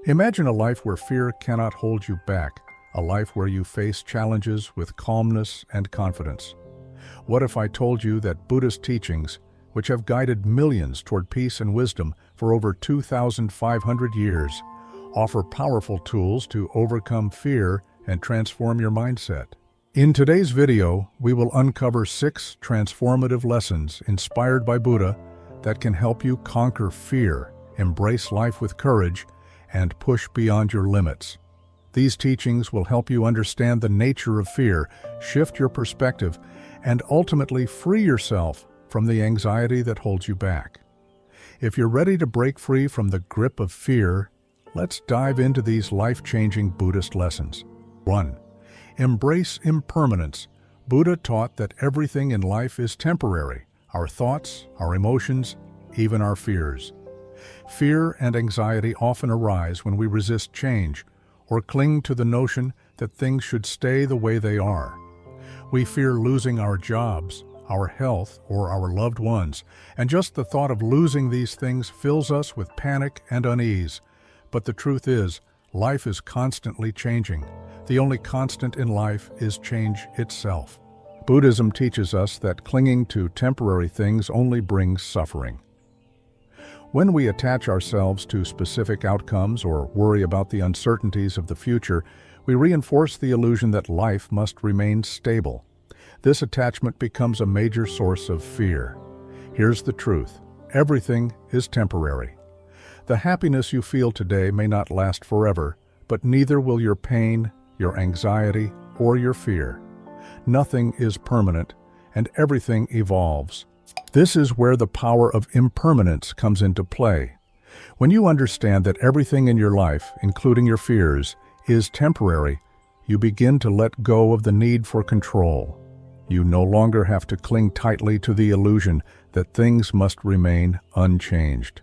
Imagine a life where fear cannot hold you back, a life where you face challenges with calmness and confidence. What if I told you that Buddhist teachings, which have guided millions toward peace and wisdom for over 2,500 years, offer powerful tools to overcome fear and transform your mindset? In today's video, we will uncover 6 transformative lessons inspired by Buddha that can help you conquer fear, embrace life with courage, and push beyond your limits. These teachings will help you understand the nature of fear, shift your perspective, and ultimately free yourself from the anxiety that holds you back. If you're ready to break free from the grip of fear, let's dive into these life-changing Buddhist lessons. 1. Embrace impermanence. Buddha taught that everything in life is temporary: our thoughts, our emotions, even our fears. Fear and anxiety often arise when we resist change or cling to the notion that things should stay the way they are. We fear losing our jobs, our health, or our loved ones, and just the thought of losing these things fills us with panic and unease. But the truth is, life is constantly changing. The only constant in life is change itself. Buddhism teaches us that clinging to temporary things only brings suffering. When we attach ourselves to specific outcomes or worry about the uncertainties of the future, we reinforce the illusion that life must remain stable. This attachment becomes a major source of fear. Here's the truth: everything is temporary. The happiness you feel today may not last forever, but neither will your pain, your anxiety, or your fear. Nothing is permanent, and everything evolves. This is where the power of impermanence comes into play. When you understand that everything in your life, including your fears, is temporary, you begin to let go of the need for control. You no longer have to cling tightly to the illusion that things must remain unchanged.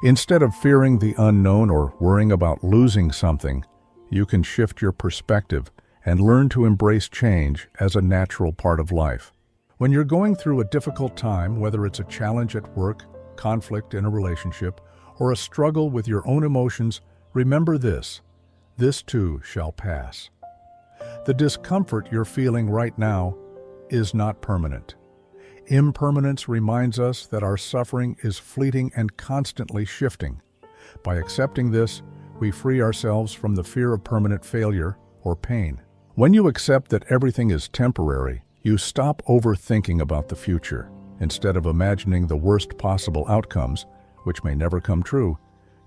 Instead of fearing the unknown or worrying about losing something, you can shift your perspective and learn to embrace change as a natural part of life. When you're going through a difficult time, whether it's a challenge at work, conflict in a relationship, or a struggle with your own emotions, remember this: this too shall pass. The discomfort you're feeling right now is not permanent. Impermanence reminds us that our suffering is fleeting and constantly shifting. By accepting this, we free ourselves from the fear of permanent failure or pain. When you accept that everything is temporary, you stop overthinking about the future. Instead of imagining the worst possible outcomes, which may never come true,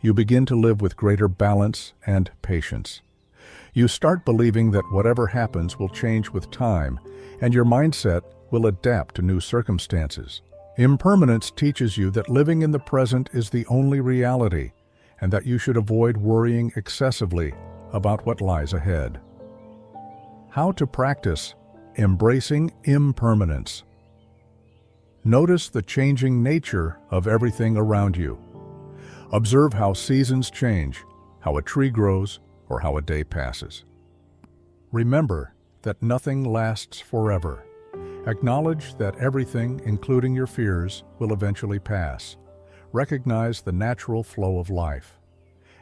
you begin to live with greater balance and patience. You start believing that whatever happens will change with time, and your mindset will adapt to new circumstances. Impermanence teaches you that living in the present is the only reality, and that you should avoid worrying excessively about what lies ahead. How to practice embracing impermanence. Notice the changing nature of everything around you. Observe how seasons change, how a tree grows, or how a day passes. Remember that nothing lasts forever. Acknowledge that everything, including your fears, will eventually pass. Recognize the natural flow of life.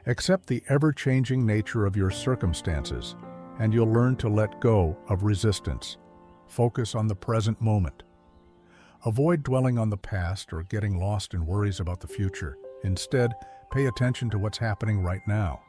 Accept the ever-changing nature of your circumstances, and you'll learn to let go of resistance. Focus on the present moment. Avoid dwelling on the past or getting lost in worries about the future. Instead, pay attention to what's happening right now.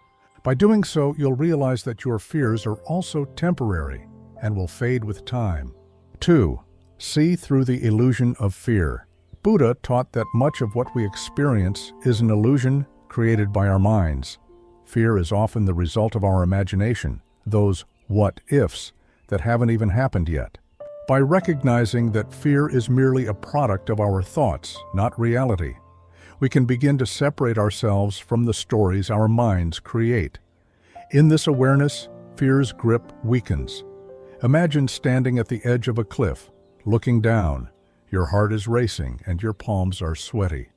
By doing so, you'll realize that your fears are also temporary and will fade with time. 2. See through the illusion of fear. Buddha taught that much of what we experience is an illusion created by our minds. Fear is often the result of our imagination, those what-ifs that haven't even happened yet. By recognizing that fear is merely a product of our thoughts, not reality, we can begin to separate ourselves from the stories our minds create. In this awareness, fear's grip weakens. Imagine standing at the edge of a cliff, looking down. Your heart is racing and your palms are sweaty.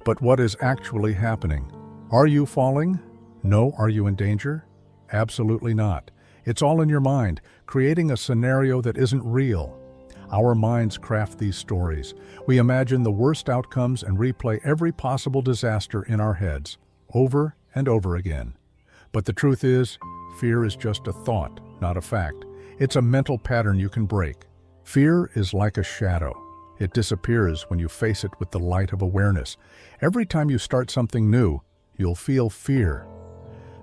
But what is actually happening? Are you falling? No. Are you in danger? Absolutely not. It's all in your mind, creating a scenario that isn't real. Our minds craft these stories. We imagine the worst outcomes and replay every possible disaster in our heads, over and over again. But the truth is, fear is just a thought, not a fact. It's a mental pattern you can break. Fear is like a shadow. It disappears when you face it with the light of awareness. Every time you start something new, you'll feel fear.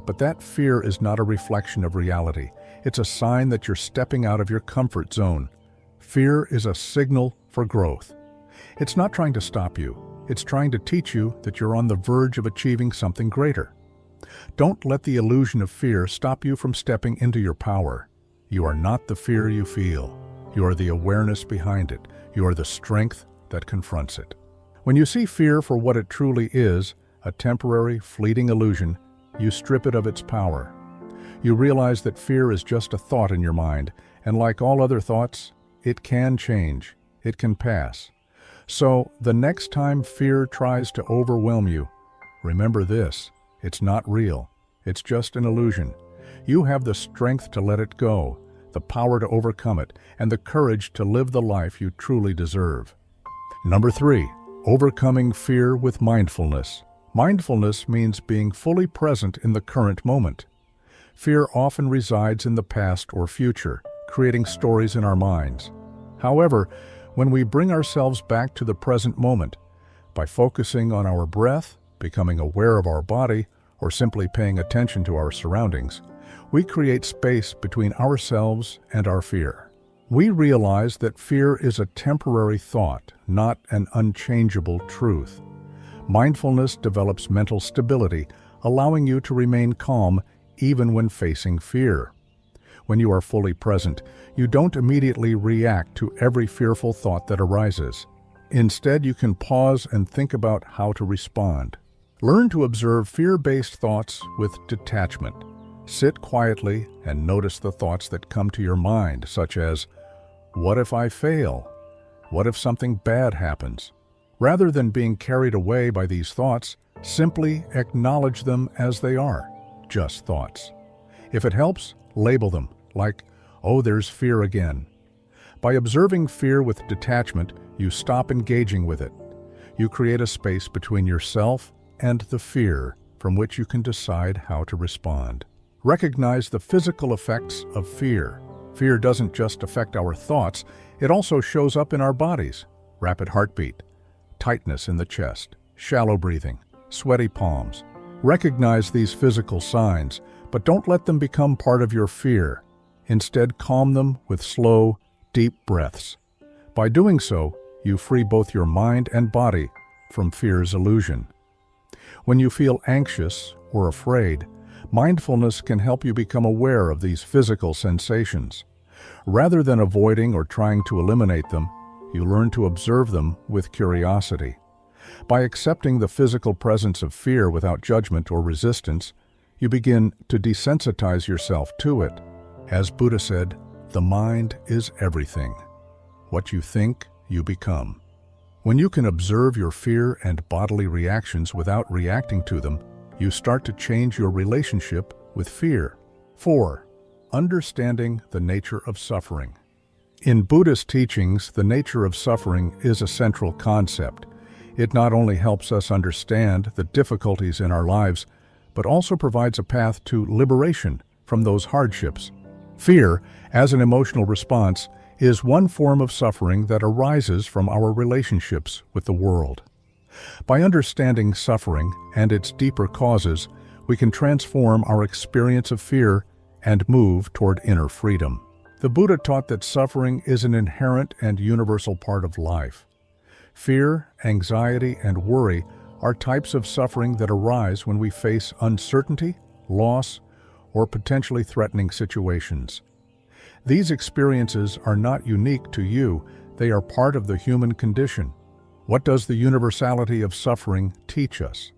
But that fear is not a reflection of reality. It's a sign that you're stepping out of your comfort zone. Fear is a signal for growth. It's not trying to stop you. It's trying to teach you that you're on the verge of achieving something greater. Don't let the illusion of fear stop you from stepping into your power. You are not the fear you feel. You are the awareness behind it. You are the strength that confronts it. When you see fear for what it truly is, a temporary, fleeting illusion, you strip it of its power. You realize that fear is just a thought in your mind, and like all other thoughts, it can change. It can pass. So, the next time fear tries to overwhelm you, remember this: it's not real. It's just an illusion. You have the strength to let it go, the power to overcome it, and the courage to live the life you truly deserve. Number 3, overcoming fear with mindfulness. Mindfulness means being fully present in the current moment. Fear often resides in the past or future, creating stories in our minds. However, when we bring ourselves back to the present moment, by focusing on our breath, becoming aware of our body, or simply paying attention to our surroundings, we create space between ourselves and our fear. We realize that fear is a temporary thought, not an unchangeable truth. Mindfulness develops mental stability, allowing you to remain calm even when facing fear. When you are fully present, you don't immediately react to every fearful thought that arises. Instead, you can pause and think about how to respond. Learn to observe fear-based thoughts with detachment. Sit quietly and notice the thoughts that come to your mind, such as, "What if I fail? What if something bad happens?" Rather than being carried away by these thoughts, simply acknowledge them as they are, just thoughts. If it helps, label them, like, "Oh, there's fear again." By observing fear with detachment, you stop engaging with it. You create a space between yourself and the fear, from which you can decide how to respond. Recognize the physical effects of fear. Fear doesn't just affect our thoughts, it also shows up in our bodies. Rapid heartbeat, tightness in the chest, shallow breathing, sweaty palms. Recognize these physical signs, but don't let them become part of your fear. Instead, calm them with slow, deep breaths. By doing so, you free both your mind and body from fear's illusion. When you feel anxious or afraid, mindfulness can help you become aware of these physical sensations. Rather than avoiding or trying to eliminate them, you learn to observe them with curiosity. By accepting the physical presence of fear without judgment or resistance, you begin to desensitize yourself to it. As Buddha said, the mind is everything. What you think, you become. When you can observe your fear and bodily reactions without reacting to them, you start to change your relationship with fear. 4. Understanding the nature of suffering. In Buddhist teachings, the nature of suffering is a central concept. It not only helps us understand the difficulties in our lives, but also provides a path to liberation from those hardships. Fear, as an emotional response, is one form of suffering that arises from our relationships with the world. By understanding suffering and its deeper causes, we can transform our experience of fear and move toward inner freedom. The Buddha taught that suffering is an inherent and universal part of life. Fear, anxiety, and worry are types of suffering that arise when we face uncertainty, loss, or potentially threatening situations. These experiences are not unique to you, they are part of the human condition. What does the universality of suffering teach us?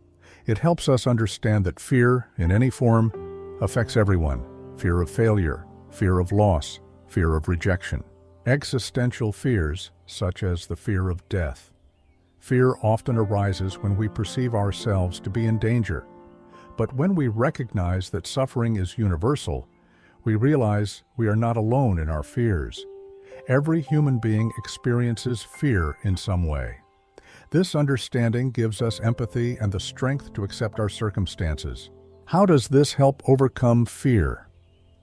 It helps us understand that fear, in any form, affects everyone. Fear of failure, fear of loss, fear of rejection. Existential fears, such as the fear of death. Fear often arises when we perceive ourselves to be in danger. But when we recognize that suffering is universal, we realize we are not alone in our fears. Every human being experiences fear in some way. This understanding gives us empathy and the strength to accept our circumstances. How does this help overcome fear?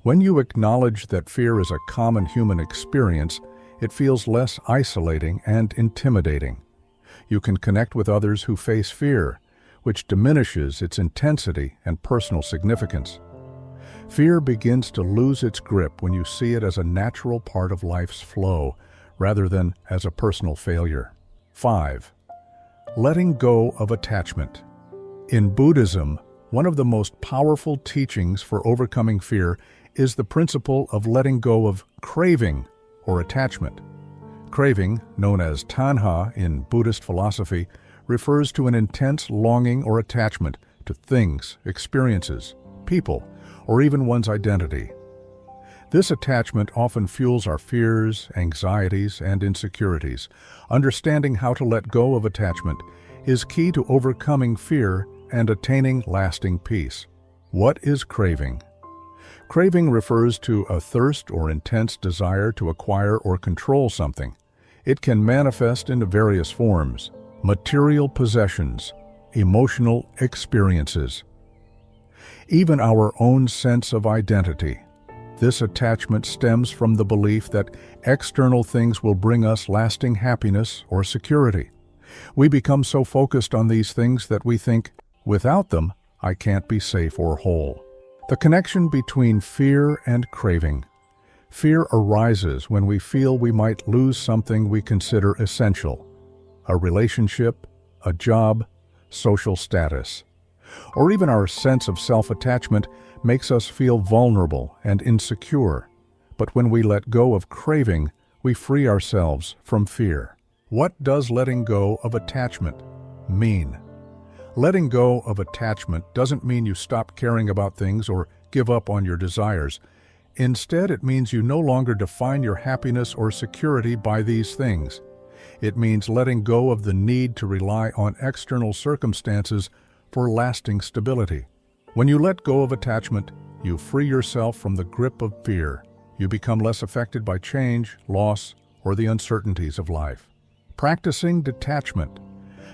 When you acknowledge that fear is a common human experience, it feels less isolating and intimidating. You can connect with others who face fear, which diminishes its intensity and personal significance. Fear begins to lose its grip when you see it as a natural part of life's flow, rather than as a personal failure. 5. Letting go of attachment. In Buddhism, one of the most powerful teachings for overcoming fear is the principle of letting go of craving or attachment. Craving, known as tanha in Buddhist philosophy, refers to an intense longing or attachment to things, experiences, people, or even one's identity. This attachment often fuels our fears, anxieties, and insecurities. Understanding how to let go of attachment is key to overcoming fear and attaining lasting peace. What is craving? Craving refers to a thirst or intense desire to acquire or control something. It can manifest in various forms: material possessions, emotional experiences, even our own sense of identity. This attachment stems from the belief that external things will bring us lasting happiness or security. We become so focused on these things that we think, without them, I can't be safe or whole. The connection between fear and craving. Fear arises when we feel we might lose something we consider essential: a relationship, a job, social status. Or even our sense of self-attachment makes us feel vulnerable and insecure. But when we let go of craving, we free ourselves from fear. What does letting go of attachment mean? Letting go of attachment doesn't mean you stop caring about things or give up on your desires. Instead, it means you no longer define your happiness or security by these things. It means letting go of the need to rely on external circumstances for lasting stability. When you let go of attachment, you free yourself from the grip of fear. You become less affected by change, loss, or the uncertainties of life. Practicing detachment.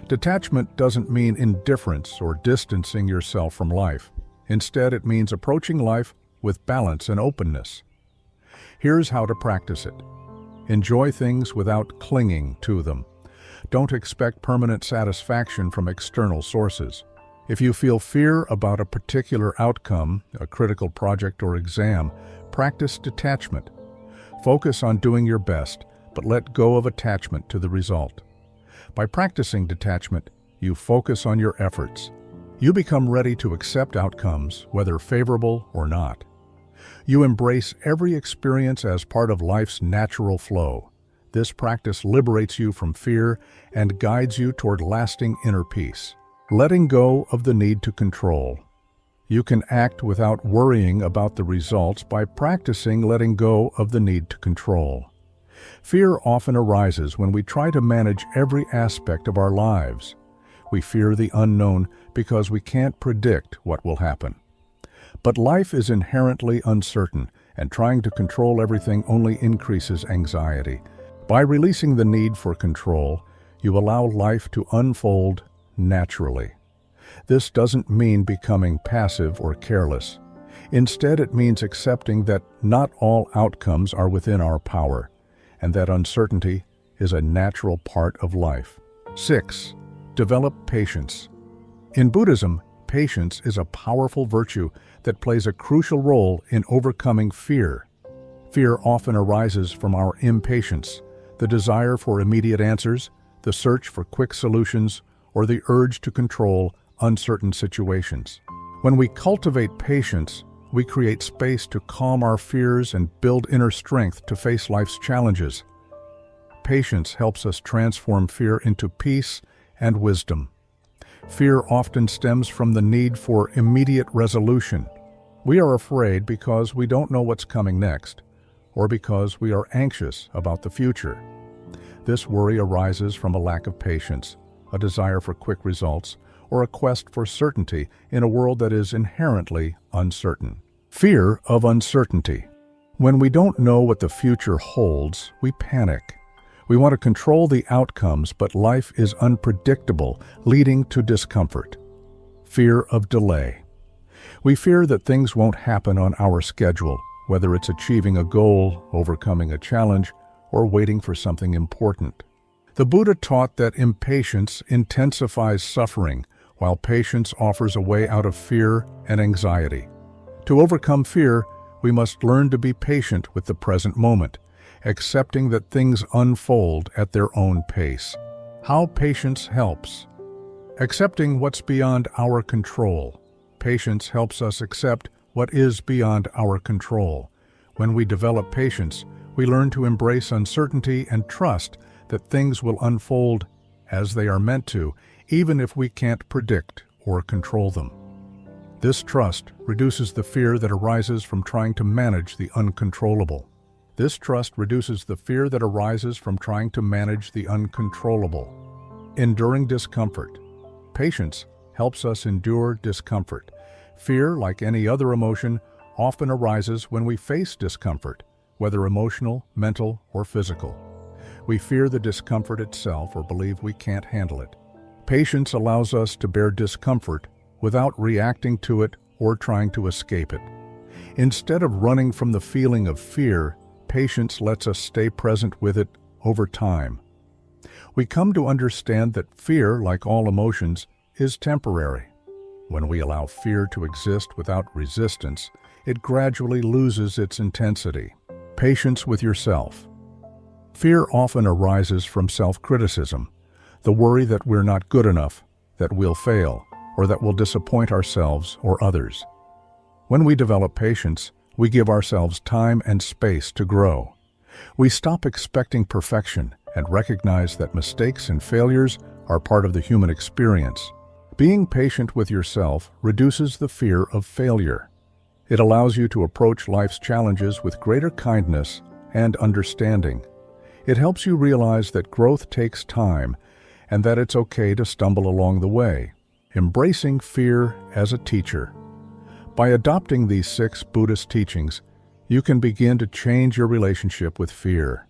Detachment doesn't mean indifference or distancing yourself from life. Instead, it means approaching life with balance and openness. Here's how to practice it. Enjoy things without clinging to them. Don't expect permanent satisfaction from external sources. If you feel fear about a particular outcome, a critical project or exam, practice detachment. Focus on doing your best, but let go of attachment to the result. By practicing detachment, you focus on your efforts. You become ready to accept outcomes, whether favorable or not. You embrace every experience as part of life's natural flow. This practice liberates you from fear and guides you toward lasting inner peace. Letting go of the need to control. You can act without worrying about the results by practicing letting go of the need to control. Fear often arises when we try to manage every aspect of our lives. We fear the unknown because we can't predict what will happen. But life is inherently uncertain, and trying to control everything only increases anxiety. By releasing the need for control, you allow life to unfold naturally. This doesn't mean becoming passive or careless. Instead, it means accepting that not all outcomes are within our power, and that uncertainty is a natural part of life. 6. Develop patience. In Buddhism, patience is a powerful virtue that plays a crucial role in overcoming fear. Fear often arises from our impatience, the desire for immediate answers, the search for quick solutions, or the urge to control uncertain situations. When we cultivate patience, we create space to calm our fears and build inner strength to face life's challenges. Patience helps us transform fear into peace and wisdom. Fear often stems from the need for immediate resolution. We are afraid because we don't know what's coming next, or because we are anxious about the future. This worry arises from a lack of patience, a desire for quick results, or a quest for certainty in a world that is inherently uncertain. Fear of uncertainty. When we don't know what the future holds, we panic. We want to control the outcomes, but life is unpredictable, leading to discomfort. Fear of delay. We fear that things won't happen on our schedule, whether it's achieving a goal, overcoming a challenge, or waiting for something important. The Buddha taught that impatience intensifies suffering, while patience offers a way out of fear and anxiety. To overcome fear, we must learn to be patient with the present moment, accepting that things unfold at their own pace. How patience helps. Accepting what's beyond our control. Patience helps us accept what is beyond our control. When we develop patience, we learn to embrace uncertainty and trust that things will unfold as they are meant to, even if we can't predict or control them. This trust reduces the fear that arises from trying to manage the uncontrollable. Enduring discomfort. Patience helps us endure discomfort. Fear, like any other emotion, often arises when we face discomfort, whether emotional, mental, or physical. We fear the discomfort itself or believe we can't handle it. Patience allows us to bear discomfort without reacting to it or trying to escape it. Instead of running from the feeling of fear, patience lets us stay present with it over time. We come to understand that fear, like all emotions, is temporary. When we allow fear to exist without resistance, it gradually loses its intensity. Patience with yourself. Fear often arises from self-criticism, the worry that we're not good enough, that we'll fail, or that we'll disappoint ourselves or others. When we develop patience, we give ourselves time and space to grow. We stop expecting perfection and recognize that mistakes and failures are part of the human experience. Being patient with yourself reduces the fear of failure. It allows you to approach life's challenges with greater kindness and understanding. It helps you realize that growth takes time and that it's okay to stumble along the way. Embracing fear as a teacher. By adopting these 6 Buddhist teachings, you can begin to change your relationship with fear.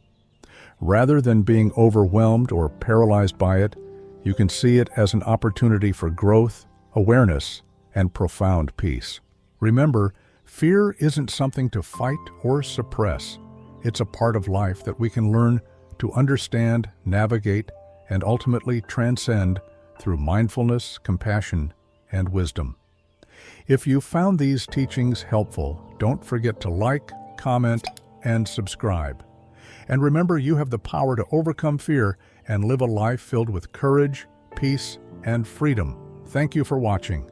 Rather than being overwhelmed or paralyzed by it, you can see it as an opportunity for growth, awareness, and profound peace. Remember, fear isn't something to fight or suppress. It's a part of life that we can learn to understand, navigate, and ultimately transcend through mindfulness, compassion, and wisdom. If you found these teachings helpful, don't forget to like, comment, and subscribe. And remember, you have the power to overcome fear and live a life filled with courage, peace, and freedom. Thank you for watching.